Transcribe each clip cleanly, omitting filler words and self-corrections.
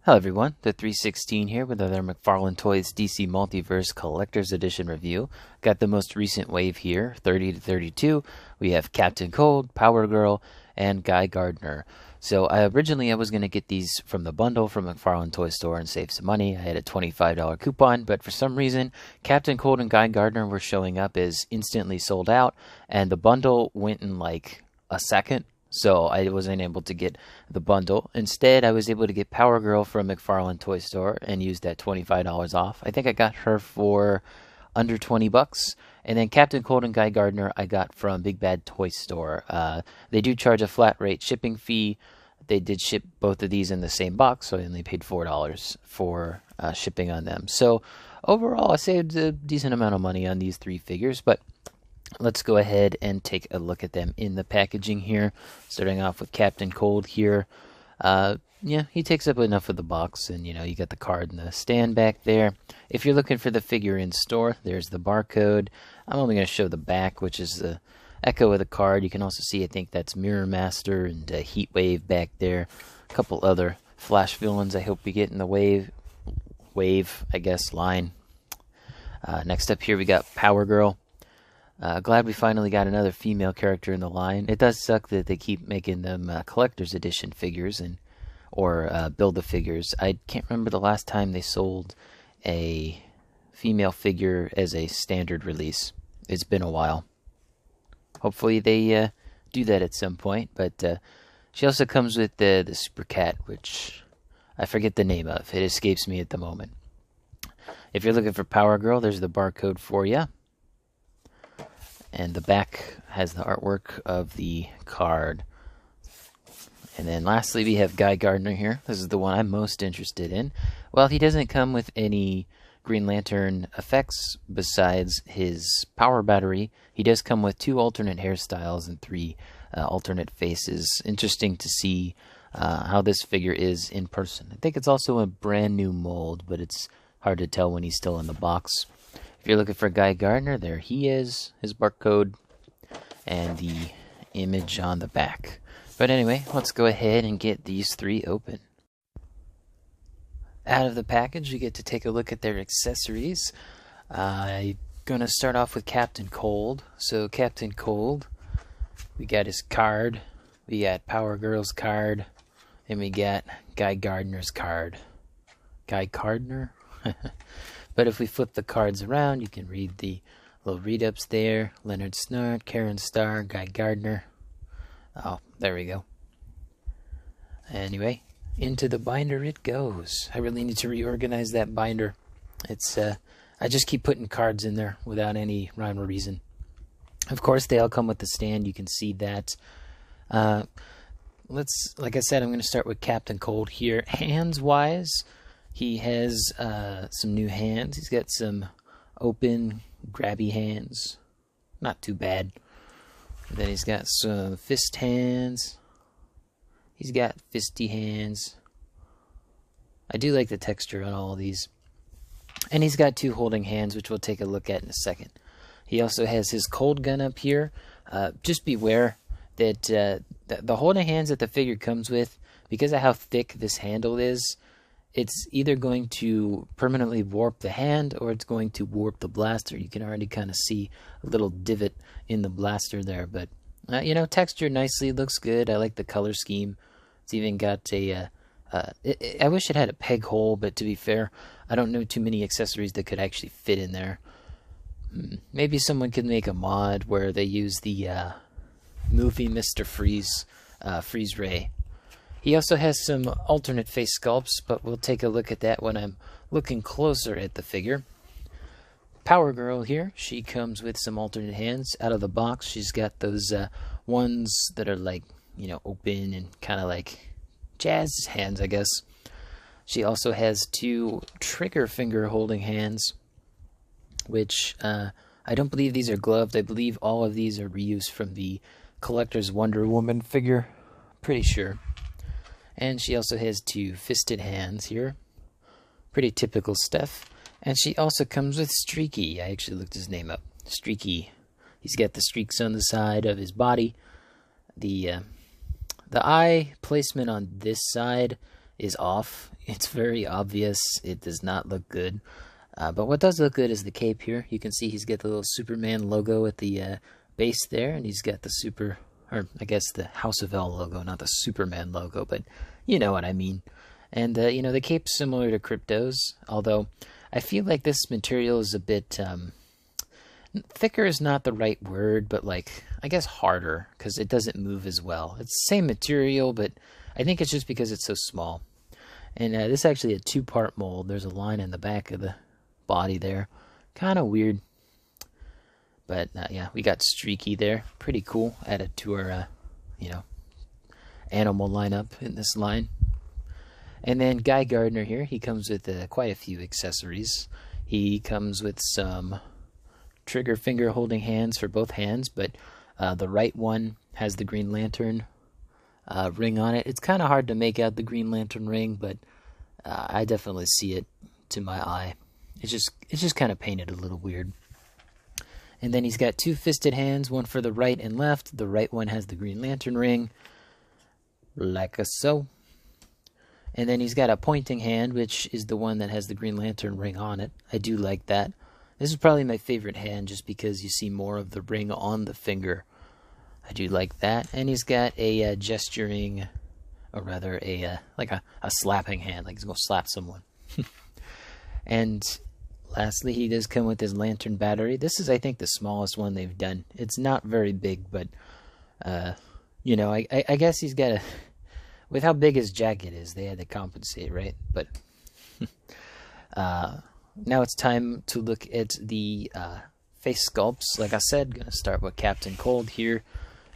Hello everyone, the 316 here with another Mcfarlane Toys DC Multiverse Collector's Edition review. Got the most recent wave here, 30 to 32. We have Captain Cold, Power Girl, and Guy Gardner. So originally I was going to get these from the bundle from Mcfarlane Toy Store and save some money. I had a $25 coupon, but for some reason Captain Cold and Guy Gardner were showing up as instantly sold out, and the bundle went in like a second. So I wasn't able to get the bundle. Instead, I was able to get Power Girl from Mcfarlane Toy Store and use that $25 off. I think I got her for under 20 bucks. And then Captain Cold and Guy Gardner I got from Big Bad Toy Store. They do charge a flat rate shipping fee. They did ship both of these in the same box, so I only paid $4 for shipping on them. So overall, I saved a decent amount of money on these three figures, but let's go ahead and take a look at them in the packaging here. Starting off with Captain Cold here. Yeah, he takes up enough of the box, and you got the card in the stand back there. If you're looking for the figure in store, there's the barcode. I'm only going to show the back, which is the echo of the card. You can also see, I think that's Mirror Master and Heat Wave back there. A couple other Flash villains I hope we get in the wave, I guess, line. Next up here we got Power Girl. Glad we finally got another female character in the line. It does suck that they keep making them collector's edition figures or build-a-figures. I can't remember the last time they sold a female figure as a standard release. It's been a while. Hopefully they do that at some point. But she also comes with the Super Cat, which I forget the name of. It escapes me at the moment. If you're looking for Power Girl, there's the barcode for you. And the back has the artwork of the card. And then lastly, we have Guy Gardner here. This is the one I'm most interested in. Well, he doesn't come with any Green Lantern effects besides his power battery. He does come with 2 alternate hairstyles and 3 alternate faces. Interesting to see how this figure is in person. I think it's also a brand new mold, but it's hard to tell when he's still in the box. If you're looking for Guy Gardner, there he is, his barcode, and the image on the back. But anyway, let's go ahead and get these 3 open. Out of the package, you get to take a look at their accessories. I'm going to start off with Captain Cold. So Captain Cold, we got his card, we got Power Girl's card, and we got Guy Gardner's card. Guy Gardner? But if we flip the cards around, you can read the little read-ups there. Leonard Snart, Karen Starr, Guy Gardner. Oh, there we go. Anyway, into the binder it goes. I really need to reorganize that binder. It's I just keep putting cards in there without any rhyme or reason. Of course, they all come with the stand. You can see that. Like I said, I'm going to start with Captain Cold here. Hands-wise, he has some new hands. He's got some open, grabby hands. Not too bad. And then he's got some fist hands. He's got fisty hands. I do like the texture on all of these. And he's got 2 holding hands, which we'll take a look at in a second. He also has his cold gun up here. Just beware that the holding hands that the figure comes with, because of how thick this handle is, it's either going to permanently warp the hand or it's going to warp the blaster. You can already kind of see a little divot in the blaster there. But, textured nicely. Looks good. I like the color scheme. It's even got a... I wish it had a peg hole, but to be fair, I don't know too many accessories that could actually fit in there. Maybe someone could make a mod where they use the movie Mr. Freeze, Freeze Ray. He also has some alternate face sculpts, but we'll take a look at that when I'm looking closer at the figure. Power Girl here, she comes with some alternate hands out of the box. She's got those ones that are like, open and kind of like jazz hands, I guess. She also has 2 trigger finger holding hands, which I don't believe these are gloved. I believe all of these are reused from the collector's Wonder Woman figure. Pretty sure. And she also has 2 fisted hands here. Pretty typical stuff. And she also comes with Streaky. I actually looked his name up. Streaky. He's got the streaks on the side of his body. The eye placement on this side is off. It's very obvious. It does not look good. But what does look good is the cape here. You can see he's got the little Superman logo at the base there, and he's got the the House of L logo, not the Superman logo, but you know what I mean. And, the cape's similar to Crypto's, although I feel like this material is a bit, thicker is not the right word, but, I guess harder, because it doesn't move as well. It's the same material, but I think it's just because it's so small. And this is actually a 2-part mold. There's a line in the back of the body there. Kind of weird. But, yeah, we got Streaky there. Pretty cool. Added to our, animal lineup in this line. And then Guy Gardner here, he comes with quite a few accessories. He comes with some trigger finger holding hands for both hands, but the right one has the Green Lantern ring on it. It's kind of hard to make out the Green Lantern ring, but I definitely see it to my eye. It's just kind of painted a little weird. And then he's got 2 fisted hands, one for the right and left. The right one has the Green Lantern ring, like so. And then he's got a pointing hand, which is the one that has the Green Lantern ring on it. I do like that. This is probably my favorite hand just because you see more of the ring on the finger. I do like that. And he's got a gesturing, or rather a slapping hand, like he's going to slap someone. And lastly, he does come with his lantern battery. This is, I think, the smallest one they've done. It's not very big, but, I guess he's got a... With how big his jacket is, they had to compensate, right? But now it's time to look at the face sculpts. Like I said, going to start with Captain Cold here.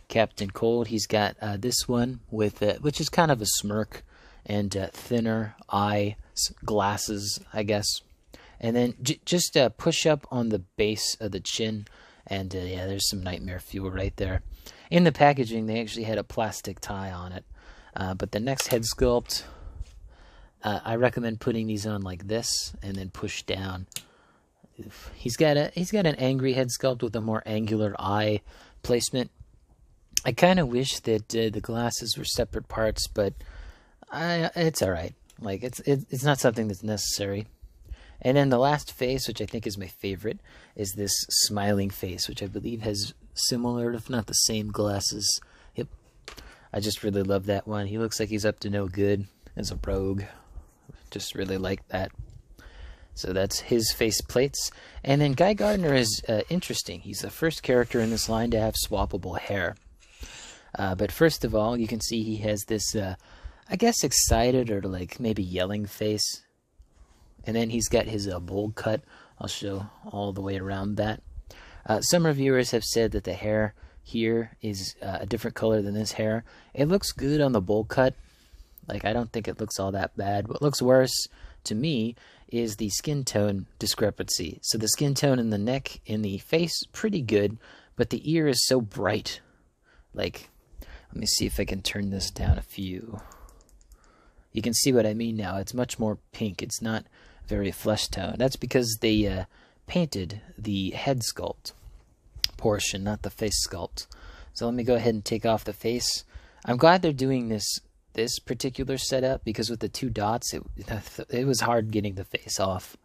Captain Cold, he's got this one with which is kind of a smirk and thinner eye glasses, I guess. And then just push up on the base of the chin, and yeah, there's some nightmare fuel right there. In the packaging, they actually had a plastic tie on it. But the next head sculpt, I recommend putting these on like this and then push down. He's got an angry head sculpt with a more angular eye placement. I kind of wish that the glasses were separate parts, but it's all right. Like it's not something that's necessary. And then the last face, which I think is my favorite, is this smiling face, which I believe has similar, if not the same, glasses. Yep. I just really love that one. He looks like he's up to no good as a rogue. Just really like that. So that's his face plates. And then Guy Gardner is interesting. He's the first character in this line to have swappable hair. But first of all, you can see he has this, I guess, excited or like maybe yelling face. And then he's got his bowl cut. I'll show all the way around that. Some reviewers have said that the hair here is a different color than this hair. It looks good on the bowl cut. Like, I don't think it looks all that bad. What looks worse to me is the skin tone discrepancy. So the skin tone in the neck, in the face, pretty good. But the ear is so bright. Like, let me see if I can turn this down a few. You can see what I mean now. It's much more pink. It's not very flesh tone. That's because they painted the head sculpt portion, not the face sculpt. So let me go ahead and take off the face. I'm glad they're doing this particular setup, because with the two dots, it was hard getting the face off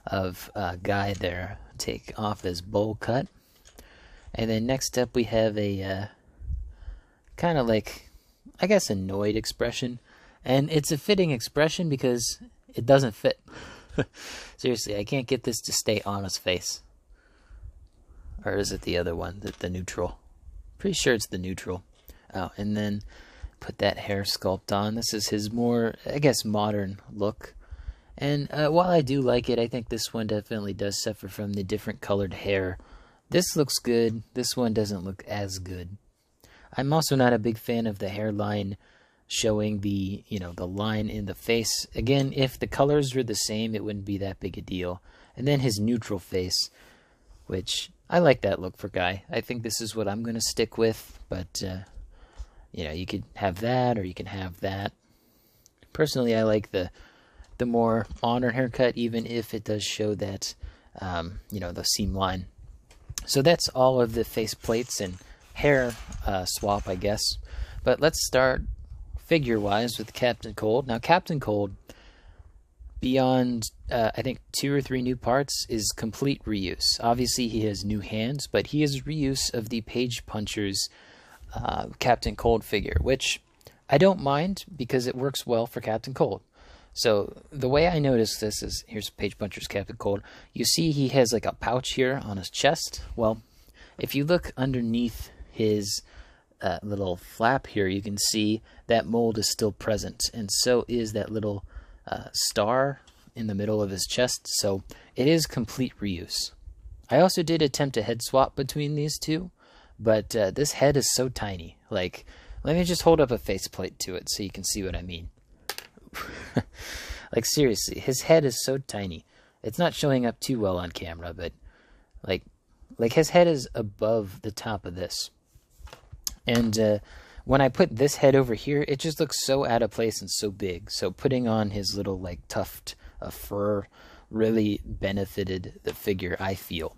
of Guy there. Take off this bowl cut. And then next up we have a kind of like, I guess, annoyed expression. And it's a fitting expression because it doesn't fit. Seriously, I can't get this to stay on his face. Or is it the other one, the neutral? Pretty sure it's the neutral. Oh, and then put that hair sculpt on. This is his more, I guess, modern look. And while I do like it, I think this one definitely does suffer from the different colored hair. This looks good. This one doesn't look as good. I'm also not a big fan of the hairline showing the, the line in the face. Again, if the colors were the same, it wouldn't be that big a deal. And then his neutral face, which I like that look for Guy. I think this is what I'm going to stick with, but, you could have that or you can have that. Personally, I like the more modern haircut, even if it does show that, the seam line. So that's all of the face plates and hair swap, I guess. But let's start figure-wise with Captain Cold. Now, Captain Cold, beyond, I think, 2 or 3 new parts, is complete reuse. Obviously, he has new hands, but he is reuse of the Page Puncher's Captain Cold figure, which I don't mind because it works well for Captain Cold. So the way I noticed this is, here's Page Puncher's Captain Cold. You see he has like a pouch here on his chest. Well, if you look underneath his little flap here, you can see that mold is still present, and so is that little star in the middle of his chest. So it is complete reuse. I also did attempt a head swap between these two, but this head is so tiny. Like, let me just hold up a faceplate to it so you can see what I mean. Like, seriously, his head is so tiny. It's not showing up too well on camera, but like his head is above the top of this. And when I put this head over here, it just looks so out of place and so big. So putting on his little like tuft of fur really benefited the figure, I feel.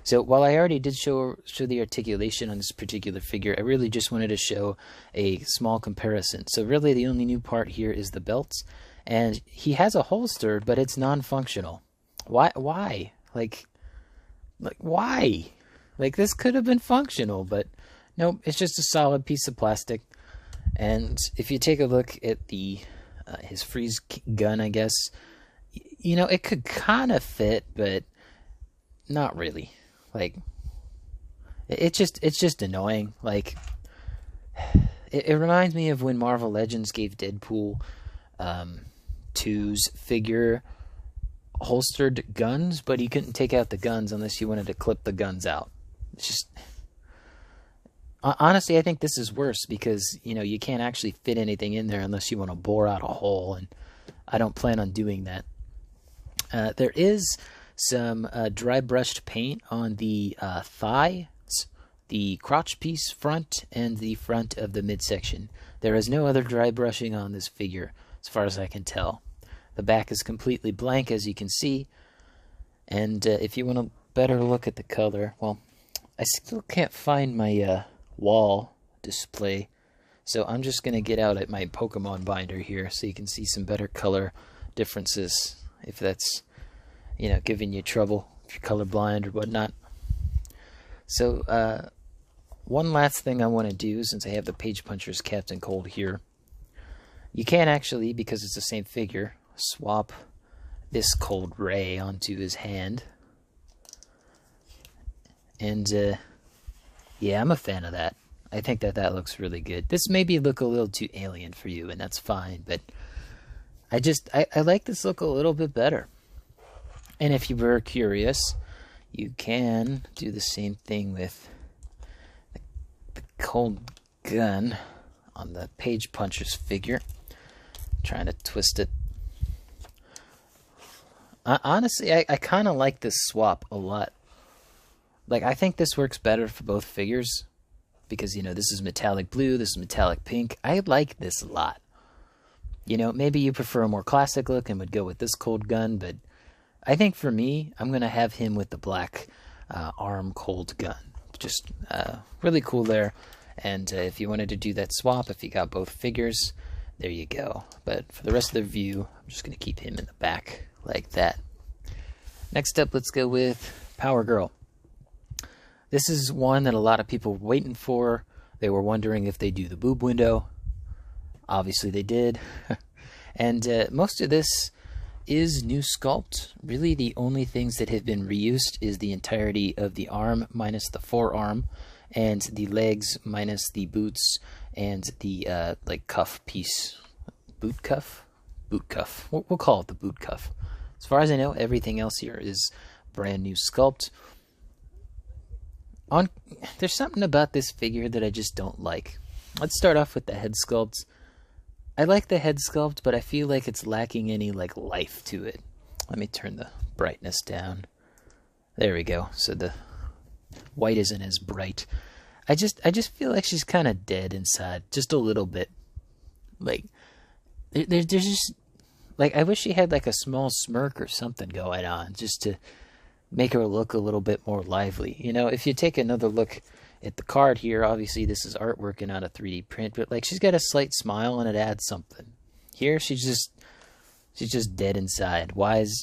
So while I already did show the articulation on this particular figure, I really just wanted to show a small comparison. So really the only new part here is the belts, and he has a holster, but it's non-functional. Why? Like why? Like, this could have been functional, but nope, it's just a solid piece of plastic. And if you take a look at the his freeze gun, I guess, you know, it could kind of fit, but not really. Like, it's just annoying. Like, it reminds me of when Marvel Legends gave Deadpool 2's figure holstered guns, but he couldn't take out the guns unless you wanted to clip the guns out. It's just, honestly, I think this is worse because, you know, you can't actually fit anything in there unless you want to bore out a hole, and I don't plan on doing that. There is some dry brushed paint on the thighs, the crotch piece front, and the front of the midsection. There is no other dry brushing on this figure, as far as I can tell. The back is completely blank, as you can see. And if you want a better look at the color, well, I still can't find my wall display, so I'm just going to get out at my Pokemon binder here so you can see some better color differences, if that's, you know, giving you trouble, if you're colorblind or whatnot. So, one last thing I want to do, since I have the Page Puncher's Captain Cold here. You can actually, because it's the same figure, swap this Cold Ray onto his hand. And, yeah, I'm a fan of that. I think that looks really good. This maybe look a little too alien for you, and that's fine, but I like this look a little bit better. And if you were curious, you can do the same thing with the Cold Gun on the Page Puncher's figure. Trying to twist it. Honestly, I kind of like this swap a lot. Like, I think this works better for both figures because, you know, this is metallic blue, this is metallic pink. I like this a lot. You know, maybe you prefer a more classic look and would go with this Cold Gun, but I think for me, I'm going to have him with the black arm Cold Gun. Just really cool there. And if you wanted to do that swap, if you got both figures, there you go. But for the rest of the view, I'm just going to keep him in the back like that. Next up, let's go with Power Girl. This is one that a lot of people were waiting for. They were wondering if they do the boob window. Obviously they did. And most of this is new sculpt. Really the only things that have been reused is the entirety of the arm minus the forearm, and the legs minus the boots and the like cuff piece. Boot cuff? Boot cuff. We'll call it the boot cuff. As far as I know, everything else here is brand new sculpt. There's something about this figure that I just don't like. Let's start off with the head sculpt. I like the head sculpt, but I feel like it's lacking any like life to it. Let me turn the brightness down. There we go. So the white isn't as bright. I just feel like she's kind of dead inside, just a little bit. Like there's just like, I wish she had like a small smirk or something going on, just to make her look a little bit more lively. You know, if you take another look at the card here, obviously this is artwork and not a 3D print, but like she's got a slight smile and it adds something. Here she's just dead inside,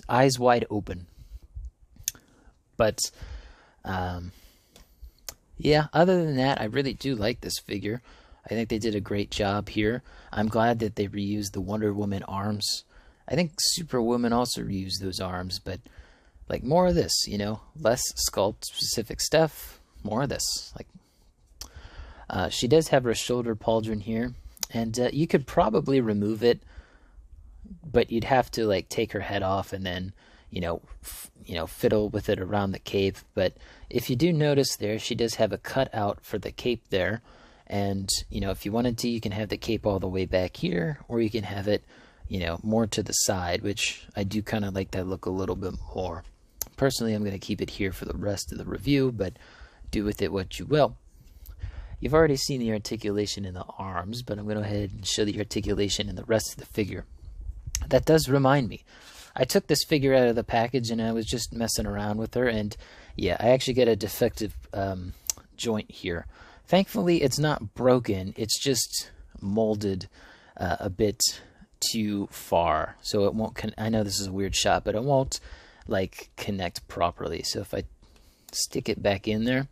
eyes wide open. But yeah, other than that, I really do like this figure. I think they did a great job here. I'm glad that they reused the Wonder Woman arms. I think Superwoman also reused those arms, but like more of this, you know, less sculpt specific stuff, more of this. Like she does have her shoulder pauldron here, and you could probably remove it, but you'd have to like take her head off and then fiddle with it around the cape. But if you do notice there, she does have a cutout for the cape there, and if you wanted to, you can have the cape all the way back here, or you can have it more to the side, which I do kind of like that look a little bit more. Personally, I'm going to keep it here for the rest of the review, but do with it what you will. You've already seen the articulation in the arms, but I'm going to go ahead and show the articulation in the rest of the figure. That does remind me, I took this figure out of the package and I was just messing around with her, and yeah, I actually get a defective joint here. Thankfully, it's not broken, it's just molded a bit too far, so it won't I know this is a weird shot, but it won't like connect properly. So if I stick it back in there,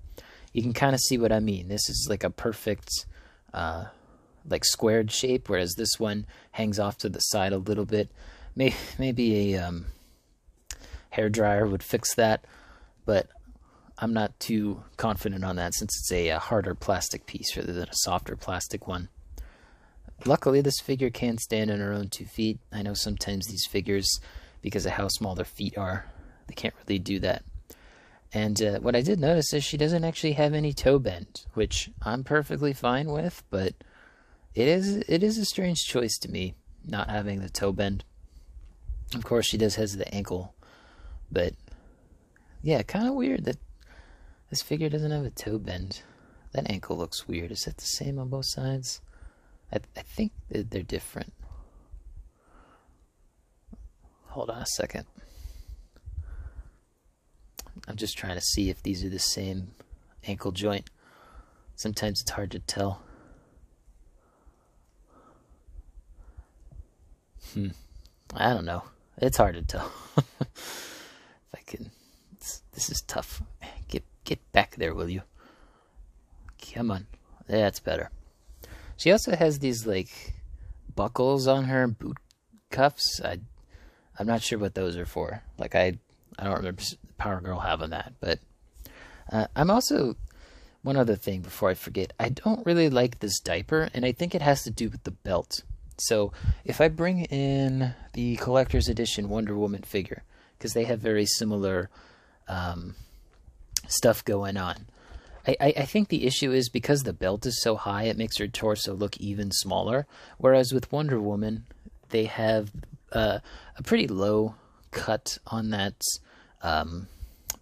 you can kind of see what I mean. This is like a perfect like squared shape, whereas this one hangs off to the side a little bit. Maybe a hairdryer would fix that, but I'm not too confident on that since it's a harder plastic piece rather than a softer plastic one. Luckily, this figure can stand on her own 2 feet. I know sometimes these figures, because of how small their feet are, they can't really do that. And what I did notice is she doesn't actually have any toe bend, which I'm perfectly fine with, but it is a strange choice to me, not having the toe bend. Of course, she does has the ankle, but yeah, kind of weird that this figure doesn't have a toe bend. That ankle looks weird. Is that the same on both sides? I think they're different. Hold on a second. I'm just trying to see if these are the same ankle joint. Sometimes it's hard to tell. I don't know. It's hard to tell. If I can, this is tough. Get back there, will you? Come on. That's better. She also has these like buckles on her boot cuffs. I'm not sure what those are for. Like I don't remember Power Girl having that. But I'm also, one other thing before I forget, I don't really like this diaper, and I think it has to do with the belt. So if I bring in the collector's edition Wonder Woman figure, because they have very similar stuff going on, I think the issue is because the belt is so high, it makes her torso look even smaller. Whereas with Wonder Woman, they have a pretty low cut on that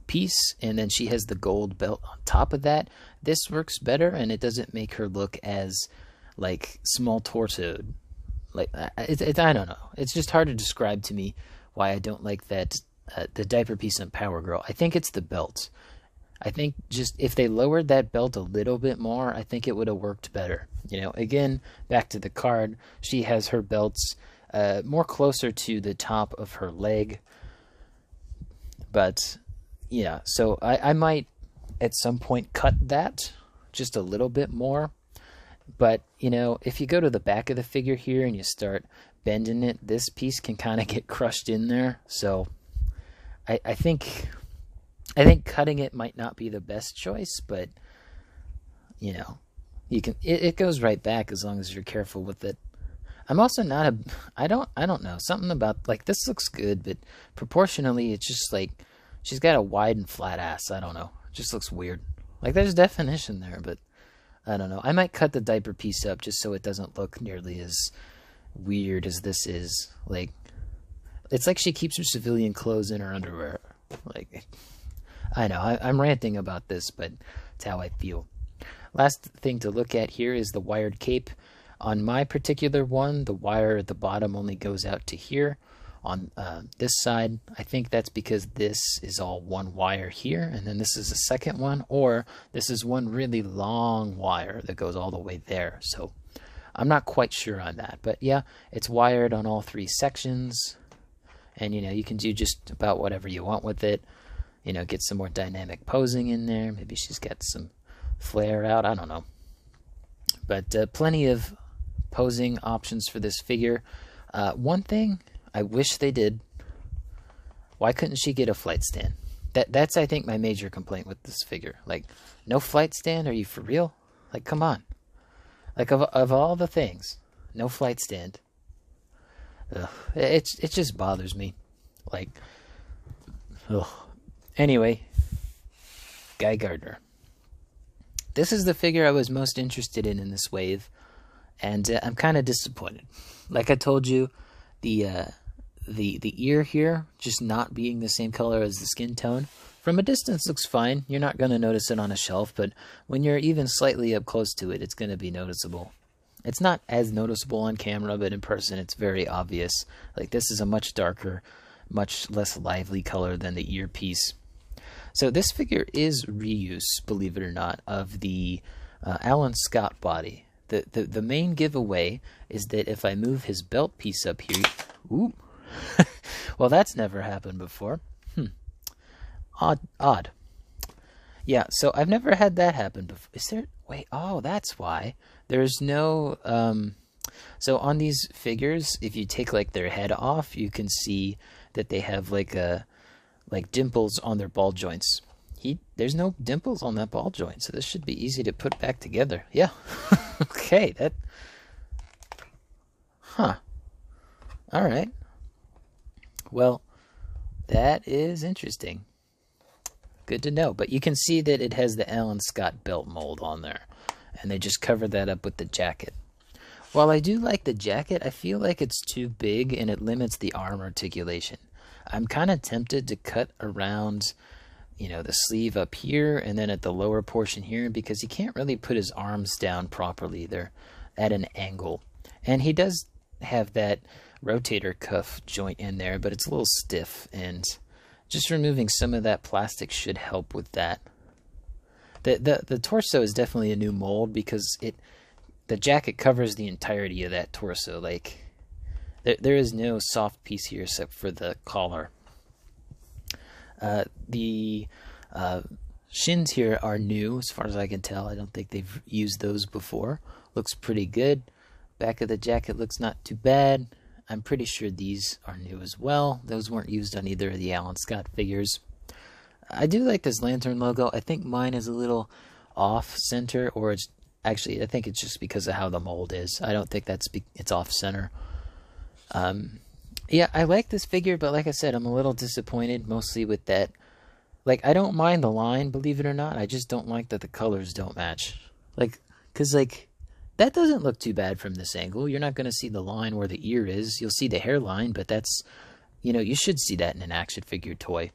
piece, and then she has the gold belt on top of that. This works better, and it doesn't make her look as like small torsoed. Like I don't know. It's just hard to describe to me why I don't like that the diaper piece on Power Girl. I think it's the belt. I think just if they lowered that belt a little bit more, I think it would have worked better. Again, back to the card, she has her belts more closer to the top of her leg. But yeah, so I might at some point cut that just a little bit more. But, if you go to the back of the figure here and you start bending it, this piece can kind of get crushed in there. So I think cutting it might not be the best choice, but you can. It goes right back as long as you're careful with it. I'm also not I don't know, something about like this looks good, but proportionally it's just like she's got a wide and flat ass. I don't know. It just looks weird. Like there's definition there, but I don't know. I might cut the diaper piece up just so it doesn't look nearly as weird as this is. Like it's like she keeps her civilian clothes in her underwear. Like I know, I'm ranting about this, but it's how I feel. Last thing to look at here is the wired cape. On my particular one, the wire at the bottom only goes out to here. On this side, I think that's because this is all one wire here, and then this is a second one, or this is one really long wire that goes all the way there. So I'm not quite sure on that, but yeah, it's wired on all 3 sections, and you can do just about whatever you want with it. Get some more dynamic posing in there. Maybe she's got some flare out, I don't know. But plenty of posing options for this figure. One thing I wish they did, why couldn't she get a flight stand? That's I think my major complaint with this figure. Like, no flight stand? Are you for real? Like, come on. Like, of all the things, no flight stand. Ugh, it just bothers me. Like, ugh. Anyway, Guy Gardner. This is the figure I was most interested in this wave, and I'm kind of disappointed. Like I told you, the ear here just not being the same color as the skin tone, from a distance looks fine. You're not going to notice it on a shelf, but when you're even slightly up close to it, it's going to be noticeable. It's not as noticeable on camera, but in person it's very obvious. Like, this is a much darker, much less lively color than the earpiece. So this figure is reuse, believe it or not, of the Alan Scott body. The main giveaway is that if I move his belt piece up here, ooh, well, that's never happened before. Odd. Yeah, so I've never had that happen before. Is there? Wait, oh, that's why. There's no. So on these figures, if you take like their head off, you can see that they have like dimples on their ball joints. There's no dimples on that ball joint, so this should be easy to put back together. Yeah. Okay, that. Huh. All right. Well, that is interesting. Good to know. But you can see that it has the Alan Scott belt mold on there, and they just covered that up with the jacket. While I do like the jacket, I feel like it's too big and it limits the arm articulation. I'm kind of tempted to cut around, the sleeve up here and then at the lower portion here, because he can't really put his arms down properly. They're at an angle. And he does have that rotator cuff joint in there, but it's a little stiff, and just removing some of that plastic should help with that. The torso is definitely a new mold because the jacket covers the entirety of that torso. Like, there is no soft piece here except for the collar. The shins here are new as far as I can tell. I don't think they've used those before. Looks pretty good. Back of the jacket looks not too bad. I'm pretty sure these are new as well. Those weren't used on either of the Alan Scott figures. I do like this lantern logo. I think mine is a little off center, or it's actually, I think it's just because of how the mold is. I don't think it's off center. Yeah, I like this figure, but like I said, I'm a little disappointed mostly with that. Like, I don't mind the line, believe it or not. I just don't like that the colors don't match. Like, because, like, that doesn't look too bad from this angle. You're not going to see the line where the ear is. You'll see the hairline, but that's, you should see that in an action figure toy.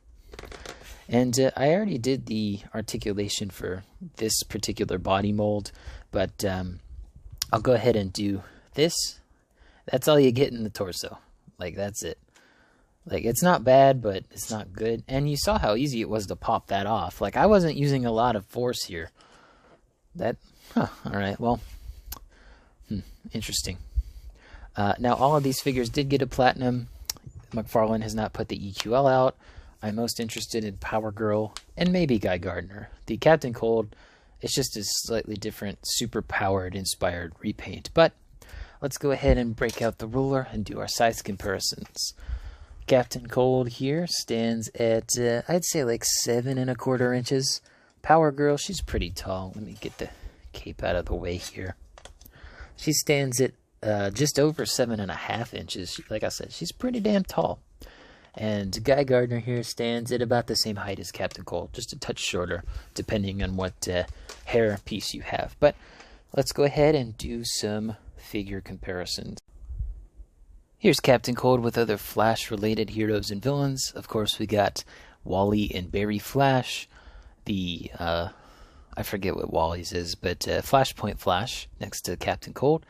And I already did the articulation for this particular body mold, but I'll go ahead and do this. That's all you get in the torso. Like, that's it. Like, it's not bad, but it's not good. And you saw how easy it was to pop that off. Like, I wasn't using a lot of force here. Alright, well, interesting. Now, all of these figures did get a platinum. Mcfarlane has not put the EQL out. I'm most interested in Power Girl and maybe Guy Gardner. The Captain Cold, it's just a slightly different, super powered, inspired repaint. But let's go ahead and break out the ruler and do our size comparisons. Captain Cold here stands at, I'd say like 7 1/4 inches. Power Girl, she's pretty tall. Let me get the cape out of the way here. She stands at just over 7 1/2 inches. Like I said, she's pretty damn tall. And Guy Gardner here stands at about the same height as Captain Cold, just a touch shorter, depending on what hair piece you have. But let's go ahead and do some figure comparisons. Here's Captain Cold with other Flash-related heroes and villains. Of course, we got Wally and Barry Flash. I forget what Wally's is, but Flashpoint Flash next to Captain Cold.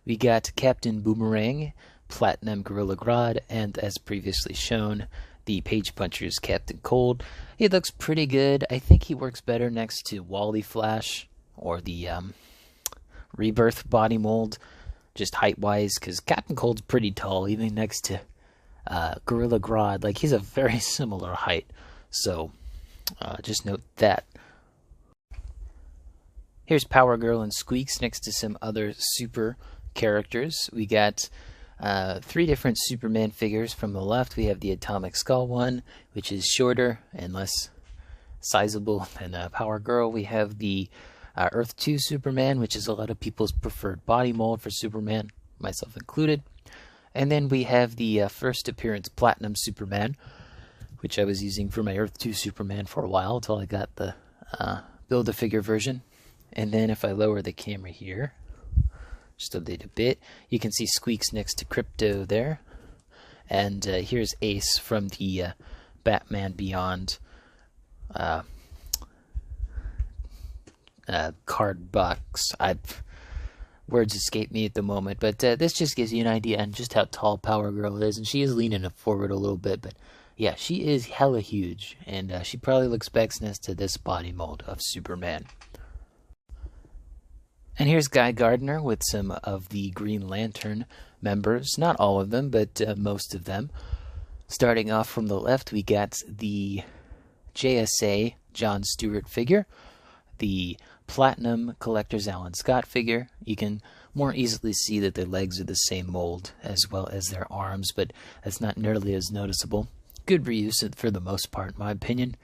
We got Captain Boomerang, Platinum Gorilla Grodd, and as previously shown, the Page Puncher's Captain Cold. He looks pretty good. I think he works better next to Wally Flash or the Rebirth body mold, just height-wise, because Captain Cold's pretty tall, even next to Gorilla Grodd. Like, he's a very similar height, so just note that. Here's Power Girl and Squeaks next to some other super characters. We got 3 different Superman figures. From the left, we have the Atomic Skull one, which is shorter and less sizable than Power Girl. We have the Earth 2 Superman, which is a lot of people's preferred body mold for Superman, myself included. And then we have the first appearance Platinum Superman, which I was using for my Earth 2 Superman for a while until I got the Build-A-Figure version. And then if I lower the camera here, just a little bit, you can see Squeaks next to Crypto there. And here's Ace from the Batman Beyond card box. Words escape me at the moment, but this just gives you an idea on just how tall Power Girl is, and she is leaning forward a little bit, but yeah, she is hella huge, and she probably looks best next to this body mold of Superman. And here's Guy Gardner with some of the Green Lantern members. Not all of them, but most of them. Starting off from the left, we got the JSA John Stewart figure, the Platinum Collector's Alan Scott figure. You can more easily see that their legs are the same mold as well as their arms, but that's not nearly as noticeable. Good reuse for the most part, in my opinion.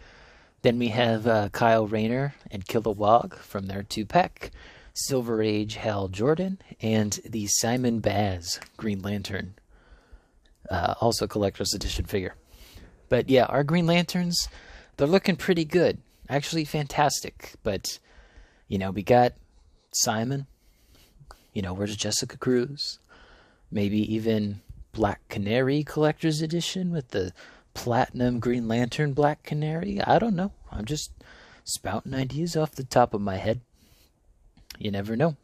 Then we have Kyle Rayner and Kilowog from their 2-pack. Silver Age Hal Jordan, and the Simon Baz Green Lantern, also collector's edition figure. But yeah, our Green Lanterns, they're looking pretty good. Actually fantastic. But, you know, we got Simon. You know, where's Jessica Cruz? Maybe even Black Canary collector's edition with the Platinum Green Lantern Black Canary. I don't know. I'm just spouting ideas off the top of my head. You never know.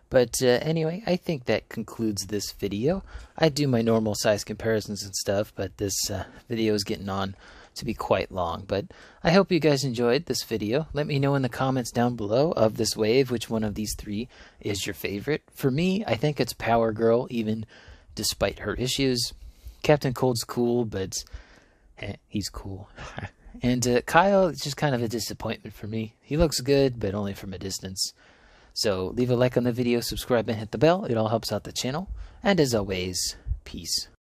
But anyway, I think that concludes this video. I do my normal size comparisons and stuff, but this video is getting on to be quite long. But I hope you guys enjoyed this video. Let me know in the comments down below of this wave which one of these 3 is your favorite. For me, I think it's Power Girl, even despite her issues. Captain Cold's cool, but he's cool. And Kyle is just kind of a disappointment for me. He looks good, but only from a distance. So leave a like on the video, subscribe, and hit the bell. It all helps out the channel. And as always, peace.